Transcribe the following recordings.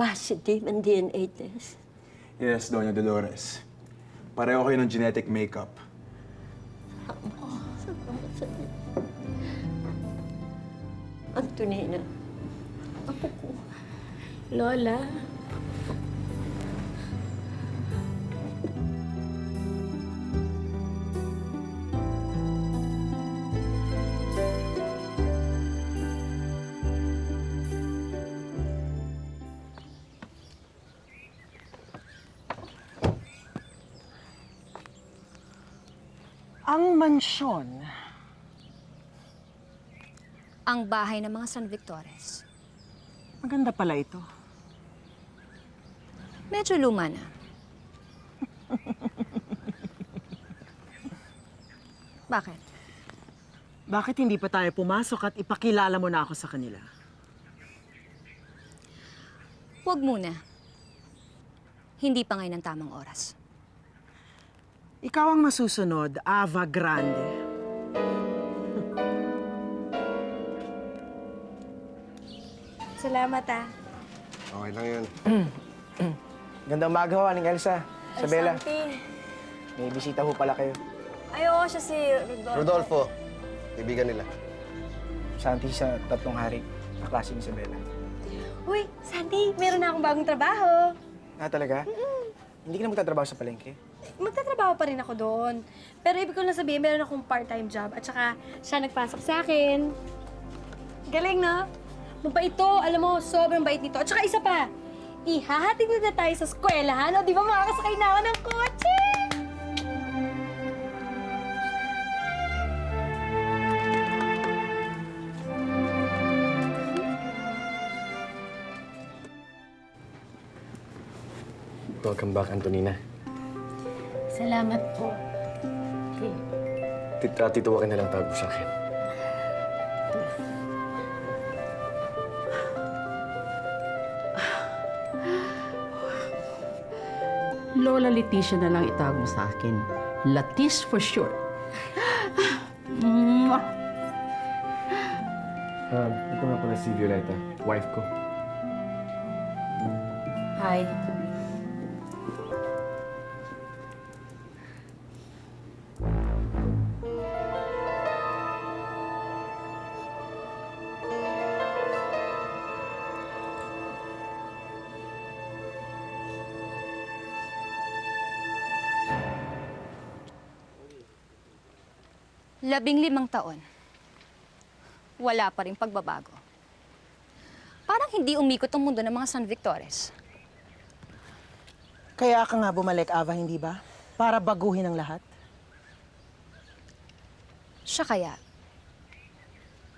positive ang DNA test. Yes, Doña Dolores. Pareho kayo ng genetic makeup. Salamat sa iyo. Antonina, apo ko. Lola, Ang mansyon. Ang bahay ng mga San Victores. Maganda pala ito. Medyo luma na. Bakit? Bakit hindi pa tayo pumasok at ipakilala mo na ako sa kanila? Huwag muna. Hindi pa ngayon ang tamang oras. Ikaw ang masusunod, Ava Grande. salamat ah. Okay lang yun. Gandang umaga ho, Aling Elsa. Isabela, Santi. may bisita ho pala kayo. Ay, oo, siya si Rodolfo, kaibigan nila. Santi sa Tatlong Hari, kaklase ni Isabela. Uy, Santi, meron na akong bagong trabaho. Ah, talaga? Hindi ka na magtatrabaho sa palengke? Magtatrabaho pa rin ako doon. Pero ibig ko lang sabihin, meron akong part-time job. At saka, siya nagpasok sa akin. Galing, no? Mabait to. Alam mo, sobrang bait nito. At saka isa pa, ihahatid na tayo sa eskwelahan. O, di ba makakasakay na ako ng kotse? Welcome back, Antonina. Salamat po. Tituwa ka na lang tawag mo sa akin. Lola Leticia na lang itawag mo sa akin. Latis for short. Mwah! Ito nga pala si Violeta, wife ko. Hi. Labing-limang taon. Wala pa rin pagbabago. Parang hindi umikot ang mundo ng mga San Victores. Kaya ka nga bumalik, Ava, hindi ba? Para baguhin ang lahat? Siya kaya?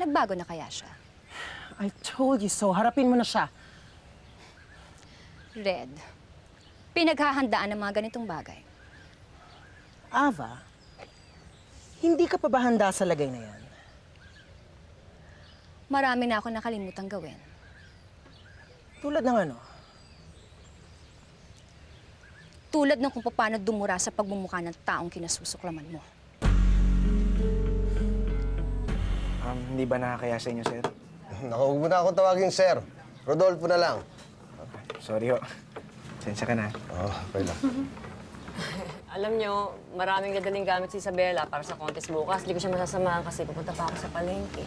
Nagbago na kaya siya? I told you so. Harapin mo na siya. Red, pinaghahandaan ng mga ganitong bagay. Ava, hindi ka pa ba handa sa lagay na yan? Marami na ako nakalimutang gawin. Tulad ng ano? Tulad ng kung paano dumura sa pagmumukha ng taong kinasusuklaman mo. Hindi ba nakakaya sa inyo, sir? Naku, huwag mo na akong tawagin, sir. Rodolfo na lang. Sorry ho. Sensya ka na. Okay lang. Alam nyo, maraming gagaling gamit si Isabela para sa contest bukas. Hindi ko siya masasamahan kasi pupunta pa ako sa palengke.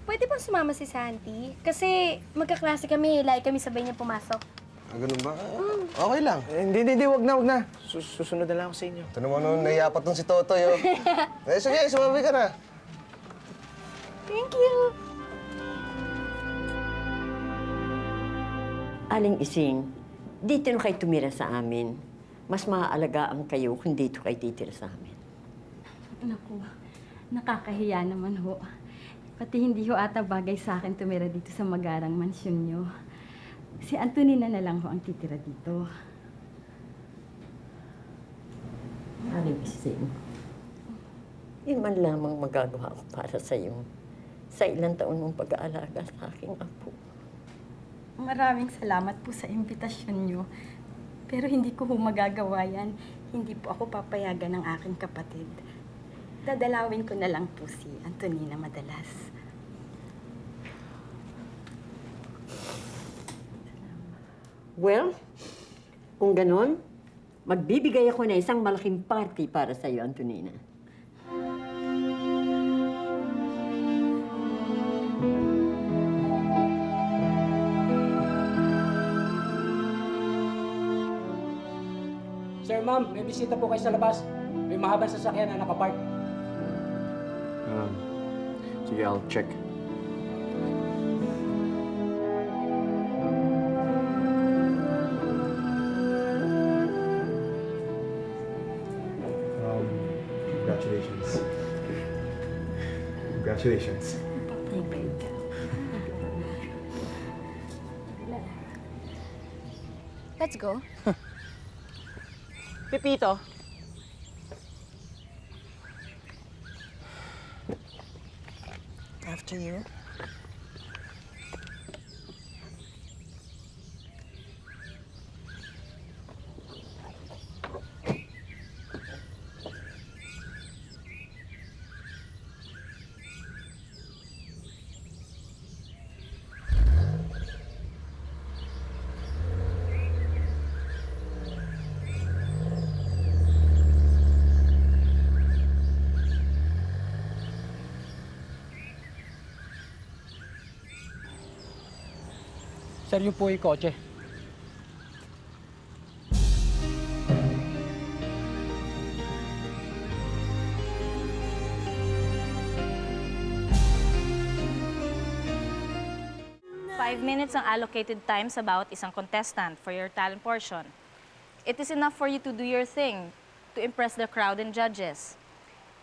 Pwede bang sumama si Santi? Kasi magkaklase kami, like kami sabay niya pumasok. Ganun ba? Okay lang. Hindi, wag na. Susunod na lang ako sa inyo. Ito naman nung naiyapat nung si Totoy, oh. Sige, sumabi ka na. Thank you! Aling Ising, dito na kayo tumira sa amin. Mas maaalagaan kayo kung dito kayo titira sa amin. Naku, nakakahiya naman ho. Pati hindi ho ata bagay sa akin tumira dito sa magarang mansyon nyo. Si Antonina na lang ho ang titira dito. Aling Ising, iman lamang magagawa ko para sa iyo sa ilang taon mong pag-aalaga sa aking apo. Maraming salamat po sa imbitasyon nyo. Pero hindi ko ho magagawa yan. Hindi po ako papayagan ng aking kapatid. Dadalawin ko na lang po si Antonina madalas. Well, kung ganon, magbibigay ako ng isang malaking party para sa iyo, Antonina. Sir, ma'am, may bisita po kayo sa labas. May mahabang sasakyan na nakapark. Sige, I'll check. Congratulations. Congratulations. Let's go. Pepito, after you. Sir, yun po yung kotse. Five minutes ang allocated time sa bawat isang contestant for your talent portion. It is enough for you to do your thing to impress the crowd and judges.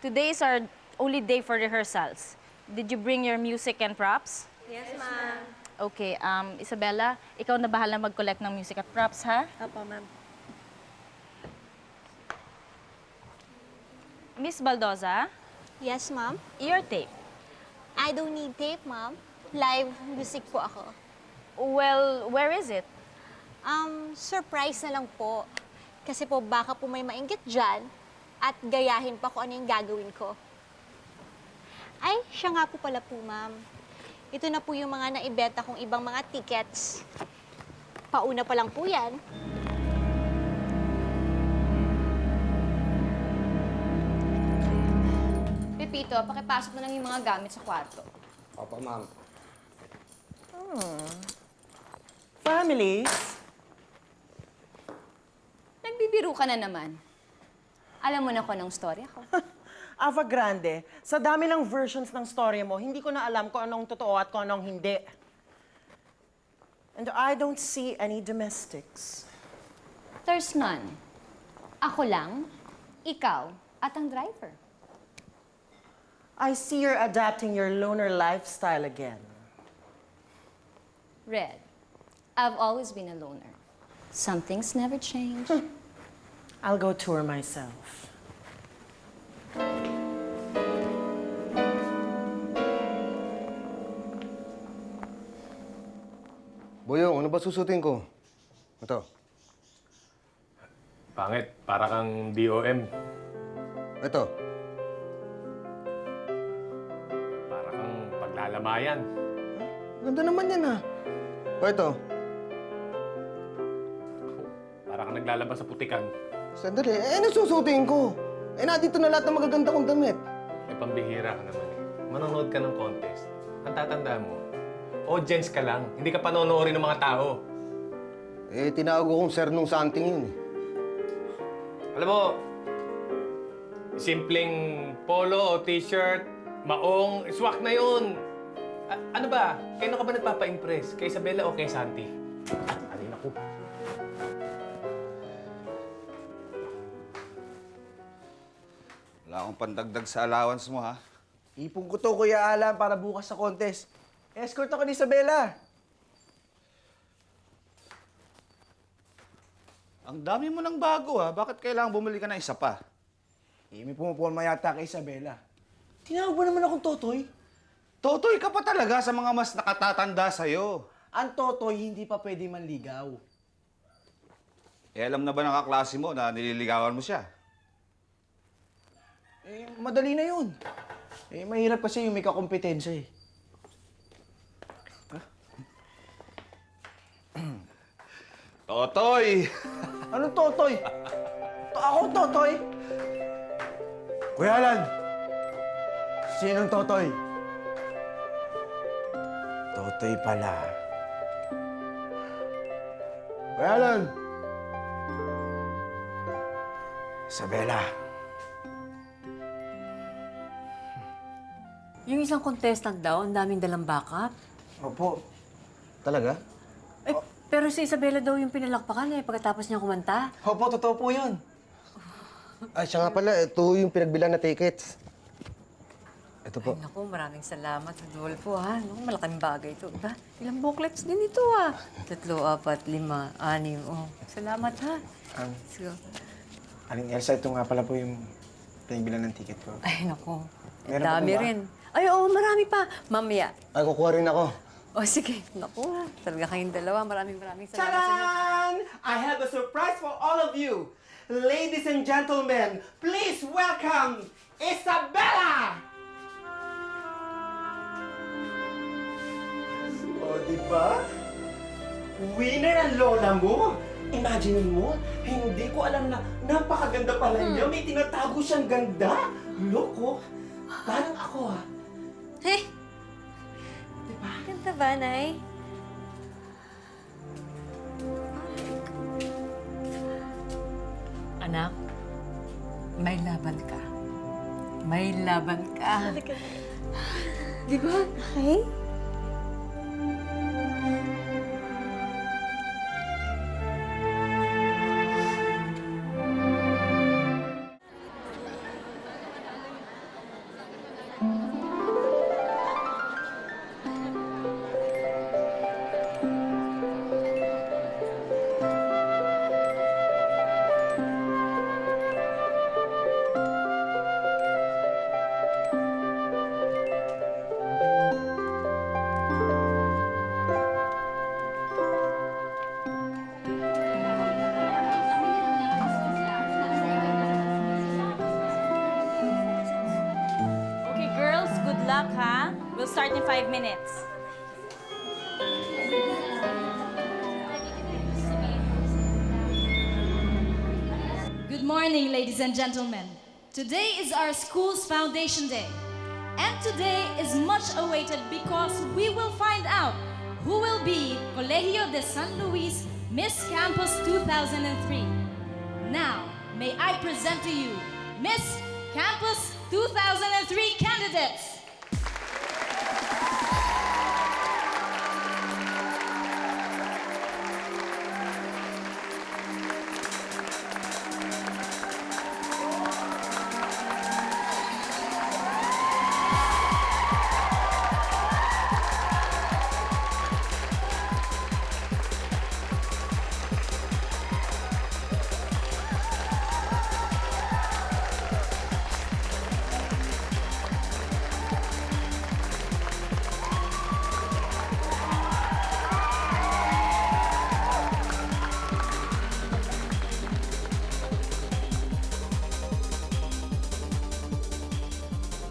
Today is our only day for rehearsals. Did you bring your music and props? Yes, ma'am. Okay, Isabella, ikaw na bahala mag-collect ng music at props, ha? Opo, ma'am. Miss Baldoza, Yes, ma'am. your tape. I don't need tape, ma'am. Live music po ako. Well, where is it? Surprise na lang po. Kasi po baka po may mainggit dyan at gayahin pa kung ano yung gagawin ko. Ay, siya nga po pala po, ma'am. Ito na po yung mga naibenta kong ibang mga tickets. Pauna pa lang po yan. Pepito, pakipasok na lang yung mga gamit sa kwarto. Opo, ma'am. Families, Nagbibiro ka na naman. Alam mo na ko ng storya ko. Ava Grande, sa dami ng versions ng story mo, hindi ko na alam kung anong totoo at kung anong hindi. And I don't see any domestics. There's none. Ako lang, ikaw, at ang driver. I see you're adapting your loner lifestyle again. Red, I've always been a loner. Some things never change. I'll go tour myself. Boyong, ano ba susutin ko? Ito. Pangit, para kang BOM. Ito. Para kang paglalamayan. Ganda naman yan, ha? O ito. Para kang naglalabas sa putikan. Sandali, ano susutin ko? Nandito na lahat ng magaganda kong damit. May pambihira ka naman eh. Manonood ka ng contest. Ang tatandaan mo, audience ka lang. Hindi ka panonoorin ng mga tao. Tinawag ko kong sir nung something yun, eh. Alam mo, simpleng polo o t-shirt, maong, swak na yun. Ano ba? Kaya ka ba nagpapa-impress? Kay Isabella o kay Santi? Alin ako. Wala akong pandagdag sa allowance mo, ha? Ipon ko to, Kuya Alan, para bukas sa contest. Escort ako ni Isabela. Ang dami mo ng bago, ha? Bakit kailangan bumili ka ng isa pa? May pumupulma yata kay Isabela. Tinawag mo naman akong Totoy. Totoy ka pa talaga sa mga mas nakatatanda sa'yo. Ang Totoy hindi pa pwede manligaw. Alam na ba ng kaklase mo na nililigawan mo siya? Madali na yun. Mahirap kasi yung may kakompetensya, eh. Totoy! Anong Totoy? Ako, Totoy? Kuya Alan! Sinong Totoy? Totoy pala. Kuya Alan! Isabela. Yung isang contestant daw, ang daming dalang backup. Opo. Talaga? Eh, pero si Isabela daw yung pinalakpakan pagkatapos niya kumanta. Opo, totoo po yun. Ay, siya nga pala. Ito yung pinagbilan na tickets. Ito po. Ay, naku, maraming salamat, Rodolfo, ha? Naku, malaking bagay ito. Iba, ilang booklets din ito, ha? 3, 4, 5, 6. Oh, salamat, ha? So, Aling Elsa, ito nga pala po yung pinagbilan ng ticket ko. ay, naku. Ang Meron pa dami ba? rin. Ay, oo, marami pa. Mamaya. Ay, kukuha rin ako. O, sige. Naku, ha? Talaga kayong dalawa. Maraming salamat sa inyo. Charan! I have a surprise for all of you. Ladies and gentlemen, please welcome Isabela! O, di ba? Winner ang lola mo. Imagine mo, hindi ko alam na napakaganda pala niya. May tinatago siyang ganda. Look, oh. Parang ako, ah. Eh, ganda ba, Nay? Anak, may laban ka. May laban ka. Di ba? Okay. Okay, girls, good luck, ha? We'll start in 5 minutes. Good morning, ladies and gentlemen. Today is our school's foundation day. And today is much awaited because we will find out who will be Colegio de San Luis Miss Campus 2003. Now, may I present to you Miss Campus 2003 candidates.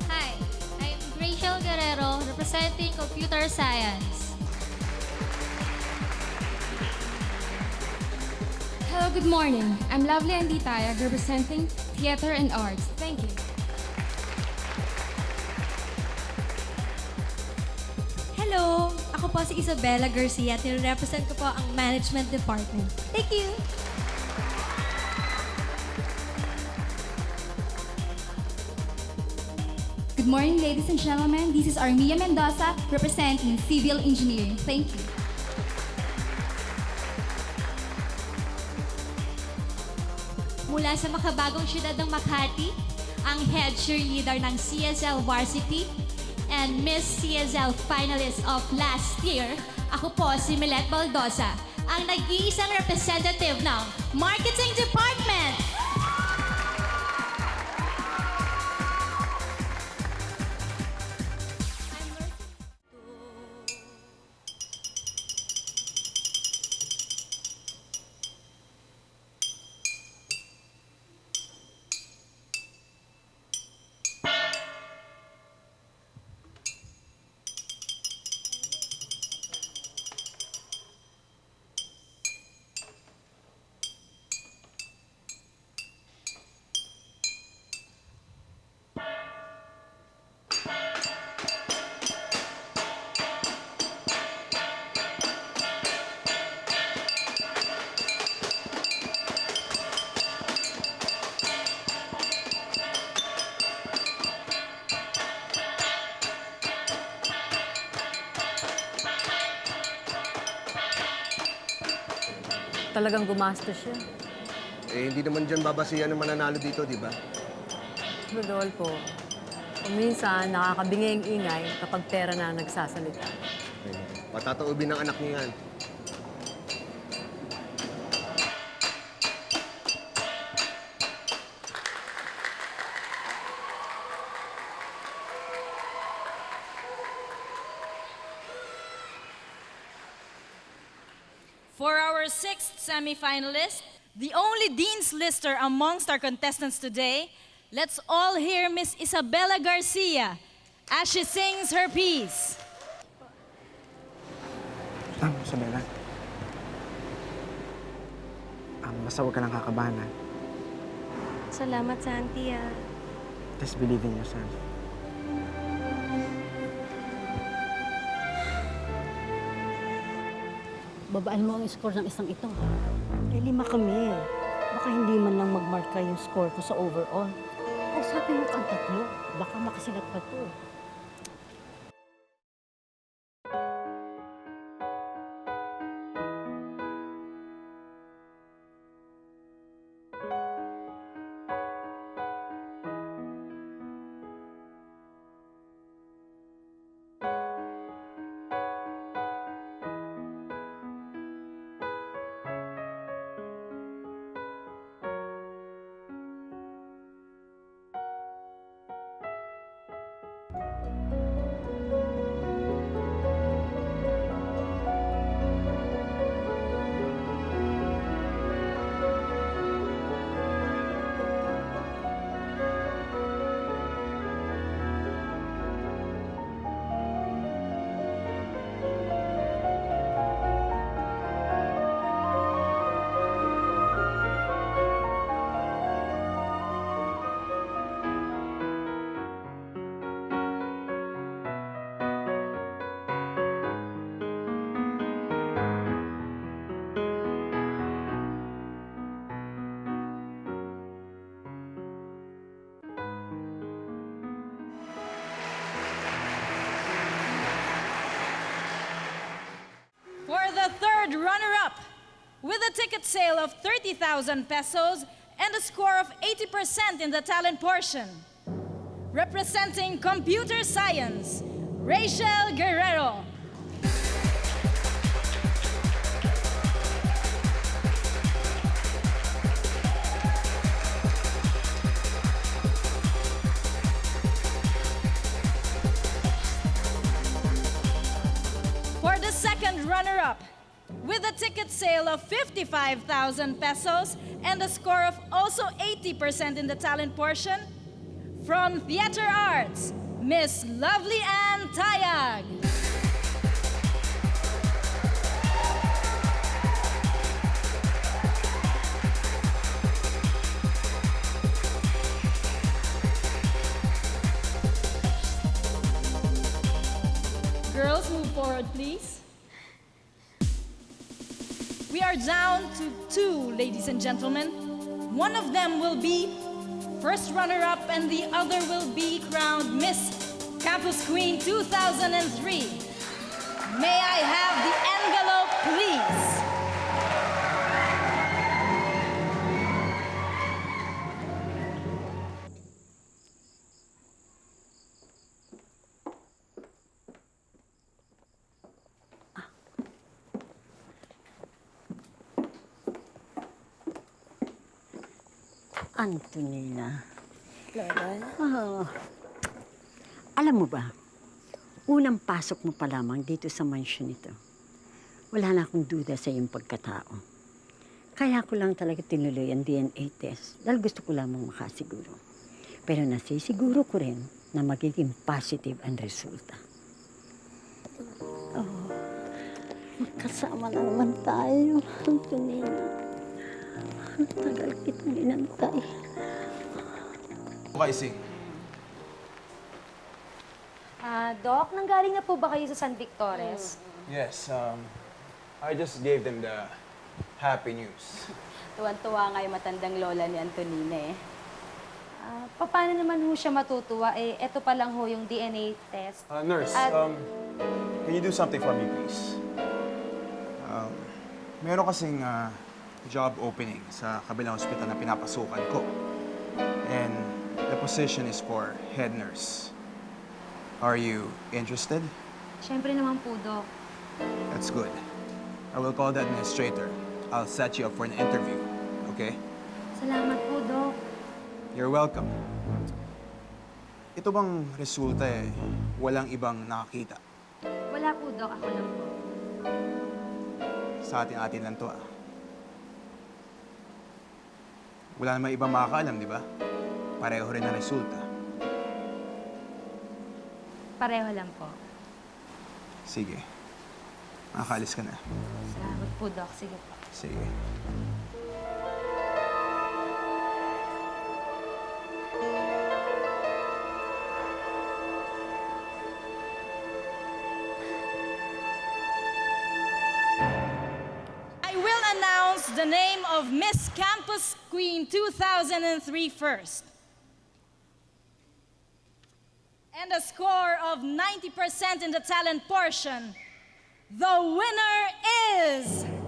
Hi, I'm Rachel Guerrero, representing Computer Science. Hello, good morning. I'm Lovely Anditaya, representing Theater and Arts. Thank you. Hello! Ako po si Isabela Garcia at represent ko po ang Management Department. Thank you! Good morning, ladies and gentlemen. This is Armia Mendoza, representing Civil Engineering. Thank you. Mula sa makabagong syudad ng Makati, ang head cheerleader ng CSL Varsity and Miss CSL finalist of last year, ako po si Milet Baldosa, ang nag-iisang representative ng Marketing Department. talagang gumastos siya. Eh, hindi naman dyan babasihan ng mananalo dito, di ba? Rodolfo, kung minsan nakakabingi ang ingay kapag pera na nagsasalita. Patataubin ng anak niya yan. For our sixth semifinalist, the only Dean's Lister amongst our contestants today, let's all hear Miss Isabella Garcia as she sings her piece. Isabella. Basta huwag ka lang kakabahan, ha? Salamat, Santi, ah. Just believe in yourself. Babaan mo ang score ng isang ito. Eh, 5 kami. Baka hindi man lang magmarka yung score ko sa overall. Kausapin mo kang 3. Baka makasilat pa to. For the third runner-up, with a ticket sale of 30,000 pesos and a score of 80% in the talent portion, representing computer science, Rachel Guerrero. For the second runner-up, with a ticket sale of 55,000 pesos and a score of also 80% in the talent portion, from Theater Arts, Miss Lovely Ann Tayag. Girls, move forward, please. We are down to 2, ladies and gentlemen. One of them will be first runner-up and the other will be crowned Miss Campus Queen 2003. May I have the envelope, please? Antonina. Lola? Alam mo ba, unang pasok mo pa lamang dito sa mansion ito, wala na akong duda sa iyong pagkatao. Kaya ko lang talaga tinuloy ang DNA test dahil gusto ko lamang makasiguro. Pero nasisiguro ko rin na magiging positive ang resulta. Oh, magkasama na naman tayo, Antonina. Ang tagal kitang inantay. Okay, sing. Doc, nanggaling na po ba kayo sa San Victores? Yes, I just gave them the happy news. Tuwan-tuwa nga yung matandang lola ni Antonina eh. Paano naman ho siya matutuwa? Eh, eto pa lang ho yung DNA test. Nurse, can you do something for me, please? Meron kasing job opening sa kabilang hospital na pinapasukan ko. And the position is for head nurse. Are you interested? Siyempre naman po, Doc. That's good. I will call the administrator. I'll set you up for an interview. Okay? Salamat po, Doc. You're welcome. Ito bang resulta walang ibang nakakita? Wala po, Doc. Ako lang po. Sa atin lang to Wala namang ibang makakaalam, di ba? Pareho rin ang resulta. Pareho lang po. Sige. Makakaalis ka na. Salamat po, Doc. Sige po. Sige. I will announce the name of Miss Campus Queen 2003 first. And a score of 90% in the talent portion. The winner is...